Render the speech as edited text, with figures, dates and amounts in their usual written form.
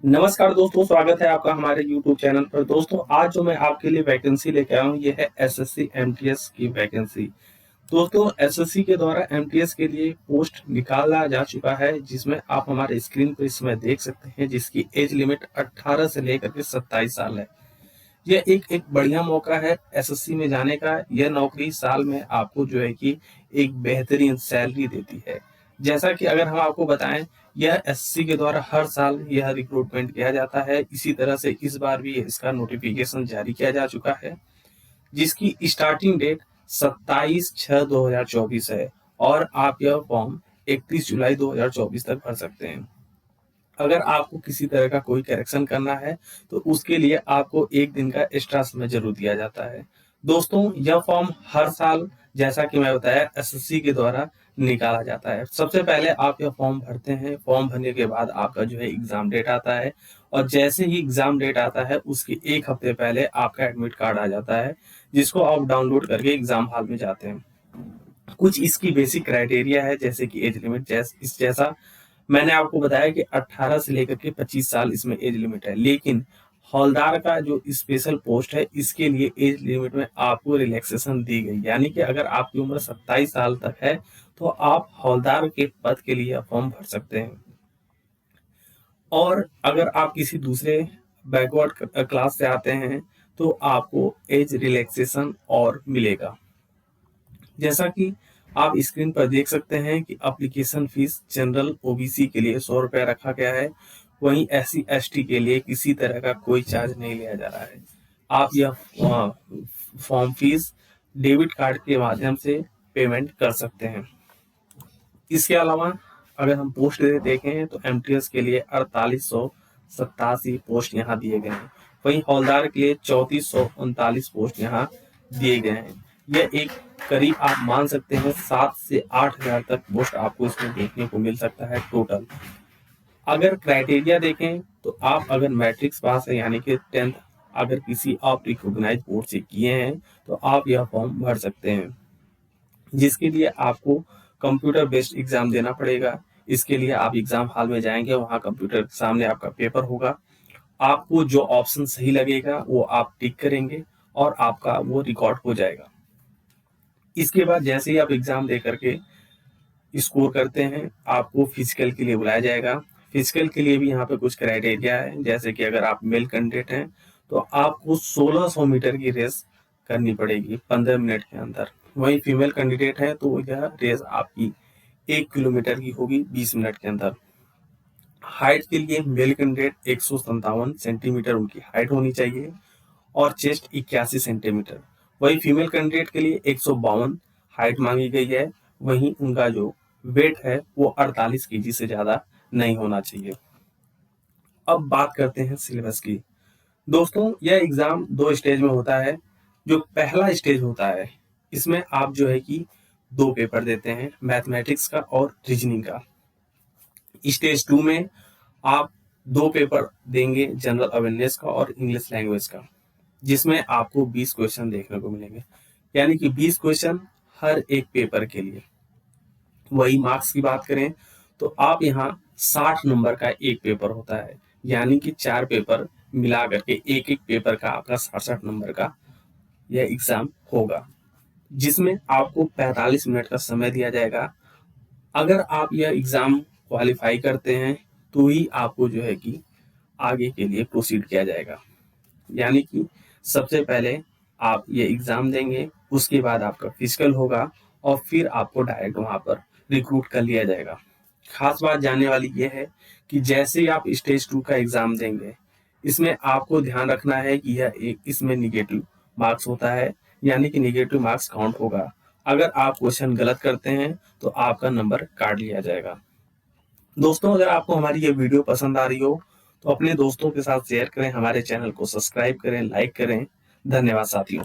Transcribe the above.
नमस्कार दोस्तों, स्वागत है आपका हमारे YouTube चैनल पर। दोस्तों, आज जो मैं आपके लिए वैकेंसी लेके आया हूँ, ये है एसएससी एमटीएस की वैकेंसी। दोस्तों, एसएससी के द्वारा एमटीएस के लिए पोस्ट निकाला जा चुका है, जिसमें आप हमारे स्क्रीन पर इस समय देख सकते हैं, जिसकी एज लिमिट 18 से लेकर के 27 साल है। यह एक बढ़िया मौका है एसएससी में जाने का। यह नौकरी साल में आपको जो है कि एक बेहतरीन सैलरी देती है। जैसा कि अगर हम आपको बताएं, यह एसएससी के द्वारा हर साल यह रिक्रूटमेंट किया जाता है। इसी तरह से इस बार भी इसका नोटिफिकेशन जारी किया जा चुका है, जिसकी स्टार्टिंग डेट 27/6/2024 है और आप यह फॉर्म 31 जुलाई 2024 तक भर सकते हैं। अगर आपको किसी तरह का कोई करेक्शन करना है तो उसके लिए आपको एक दिन का एक्स्ट्रा समय जरूर दिया जाता है। दोस्तों, यह फॉर्म हर साल, जैसा कि मैं बताया, एसएससी के द्वारा निकाला जाता है। सबसे पहले आप यह फॉर्म भरते हैं। फॉर्म भरने के बाद आपका जो है एग्जाम डेट आता है और जैसे ही एग्जाम डेट आता है उसके एक हफ्ते पहले आपका एडमिट कार्ड आ जाता है, जिसको आप डाउनलोड करके एग्जाम हॉल में जाते हैं। कुछ इसकी बेसिक क्राइटेरिया है, जैसे कि एज लिमिट जैसा मैंने आपको बताया कि 18 से लेकर के 25 साल इसमें एज लिमिट है। लेकिन हौलदार का जो स्पेशल पोस्ट है, इसके लिए एज लिमिट में आपको रिलैक्सेशन दी गई, यानी कि अगर आपकी उम्र 27 साल तक है तो आप हौलदार के पद के लिए फॉर्म भर सकते हैं। और अगर आप किसी दूसरे बैकवर्ड क्लास से आते हैं तो आपको एज रिलैक्सेशन और मिलेगा। जैसा कि आप स्क्रीन पर देख सकते हैं कि एप्लीकेशन फीस जनरल ओबीसी के लिए 100 रुपया रखा गया है। वहीं एससी एसटी के लिए किसी तरह का कोई चार्ज नहीं लिया जा रहा है। आप यह फॉर्म फीस डेबिट कार्ड के माध्यम से पेमेंट कर सकते हैं। इसके अलावा अगर हम पोस्ट देखें तो एमटीएस के लिए 4887 पोस्ट यहाँ दिए गए हैं। वहीं हौलदार के लिए 3439 पोस्ट यहाँ दिए गए हैं। यह एक करीब आप मान सकते हैं 7 से 8 हजार तक पोस्ट आपको इसमें देखने को मिल सकता है टोटल। अगर क्राइटेरिया देखें तो आप अगर मैट्रिक्स पास है, यानी कि 10th अगर किसी आप रिकॉग्नाइज बोर्ड से किए हैं तो आप यह फॉर्म भर सकते हैं, जिसके लिए आपको कंप्यूटर बेस्ड एग्जाम देना पड़ेगा। इसके लिए आप एग्जाम हॉल में जाएंगे, वहां कंप्यूटर के सामने आपका पेपर होगा। आपको जो ऑप्शन सही लगेगा वो आप टिक करेंगे और आपका वो रिकॉर्ड हो जाएगा। इसके बाद जैसे ही आप एग्जाम दे करके स्कोर करते हैं, आपको फिजिकल के लिए बुलाया जाएगा। फिजिकल के लिए भी यहाँ पे कुछ क्राइटेरिया है, जैसे कि अगर आप मेल कैंडिडेट हैं तो आपको 1600 मीटर की रेस करनी पड़ेगी 15 मिनट के अंदर। वहीं फीमेल कैंडिडेट है तो यह रेस आपकी 1 किलोमीटर की होगी 20 मिनट के अंदर। हाइट के लिए मेल कैंडिडेट 157 सेंटीमीटर उनकी हाइट होनी चाहिए और चेस्ट 81 सेंटीमीटर। वही फीमेल कैंडिडेट के लिए 152 हाइट मांगी गई है। वहीं उनका जो वेट है वो 48 केजी से ज्यादा नहीं होना चाहिए। अब बात करते हैं सिलेबस की। दोस्तों, यह एग्जाम 2 स्टेज में होता है। जो पहला स्टेज होता है, इसमें आप जो है कि 2 पेपर देते हैं, मैथमेटिक्स का और रीजनिंग का। स्टेज 2 में आप 2 पेपर देंगे, जनरल अवेयरनेस का और इंग्लिश लैंग्वेज का, जिसमें आपको 20 क्वेश्चन देखने को मिलेंगे, यानी कि 20 क्वेश्चन हर एक पेपर के लिए। वही मार्क्स की बात करें तो आप यहाँ 60 नंबर का एक पेपर होता है, यानी कि 4 पेपर मिला करके एक एक पेपर का आपका 67 नंबर का यह एग्जाम होगा, जिसमें आपको 45 मिनट का समय दिया जाएगा। अगर आप यह एग्जाम क्वालिफाई करते हैं तो ही आपको जो है कि आगे के लिए प्रोसीड किया जाएगा। यानी कि सबसे पहले आप ये एग्जाम देंगे, उसके बाद आपका फिजिकल होगा और फिर आपको डायरेक्ट वहां पर रिक्रूट कर लिया जाएगा। खास बात जानने वाली ये है कि जैसे ही आप स्टेज 2 का एग्जाम देंगे, इसमें आपको ध्यान रखना है कि यह एक इसमें निगेटिव मार्क्स होता है, यानी कि निगेटिव मार्क्स काउंट होगा। अगर आप क्वेश्चन गलत करते हैं तो आपका नंबर काट लिया जाएगा। दोस्तों, अगर आपको हमारी ये वीडियो पसंद आ रही हो तो अपने दोस्तों के साथ शेयर करें, हमारे चैनल को सब्सक्राइब करें, लाइक करें। धन्यवाद साथियों।